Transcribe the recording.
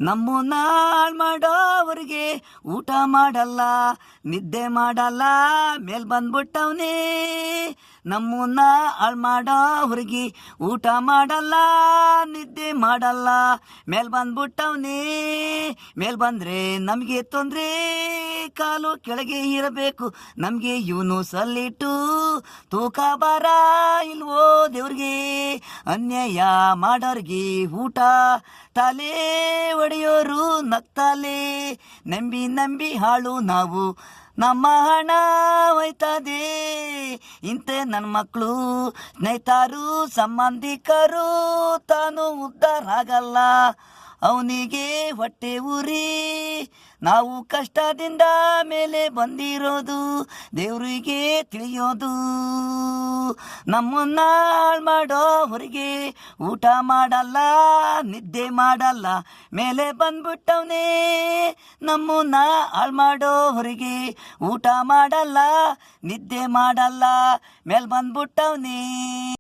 ನಮ್ಮನ್ನ ಹಾಳ್ ಮಾಡೋವ್ರಿಗೆ ಊಟ ಮಾಡಲ್ಲ, ನಿದ್ದೆ ಮಾಡಲ್ಲ, ಮೇಲ್ ಬಂದ್ಬಿಟ್ಟವ್ನೇ. ನಮ್ಮನ್ನ ಹಾಳ್ ಮಾಡೋವ್ರಿಗೆ ಊಟ ಮಾಡಲ್ಲ, ನಿದ್ದೆ ಮಾಡಲ್ಲ, ಮೇಲ್ ಬಂದ್ಬಿಟ್ಟವ್ನೇ. ಮೇಲ್ ಬಂದ್ರೆ ನಮಗೆ ತೊಂದ್ರೆ, ಕಾಲು ಕೆಳಗೆ ಇರಬೇಕು ನಮಗೆ ಇವನು ಸಲ್ಲಿಟ್ಟು. ತೂಕ ಬಾರ ಇಲ್ವೋ ದೇವ್ರಿಗೆ, ಅನ್ಯಾಯ ಮಾಡೋರ್ಗೆ ಊಟ ತಲೆ ಒಡೆಯೋರು ನಗ್ತಾಲೆ. ನಂಬಿ ನಂಬಿ ಹಾಳು ನಾವು, ನಮ್ಮ ಹಣ ಹೋಯ್ತದೆ. ಇಂತೆ ನನ್ನ ಮಕ್ಕಳು ಸ್ನೇಹಿತರು ಸಂಬಂಧಿಕರು, ತಾನು ಉದ್ಧಾರ ಆಗಲ್ಲ, ಅವನಿಗೆ ಹೊಟ್ಟೆ ಉರಿ. ನಾವು ಕಷ್ಟದಿಂದ ಮೇಲೆ ಬಂದಿರೋದು ದೇವರಿಗೆ ತಿಳಿಯೋದು. ನಮ್ಮನ್ನ ಹಾಳ್ ಮಾಡೋವ್ರಿಗೆ ಊಟ ಮಾಡಲ್ಲ, ನಿದ್ದೆ ಮಾಡಲ್ಲ, ಮೇಲೆ ಬಂದ್ಬಿಟ್ಟವನೇ. ನಮ್ಮನ್ನ ಹಾಳ್ ಮಾಡೋವ್ರಿಗೆ ಊಟ ಮಾಡಲ್ಲ, ನಿದ್ದೆ ಮಾಡಲ್ಲ, ಮೇಲೆ ಬಂದ್ಬಿಟ್ಟವನೇ.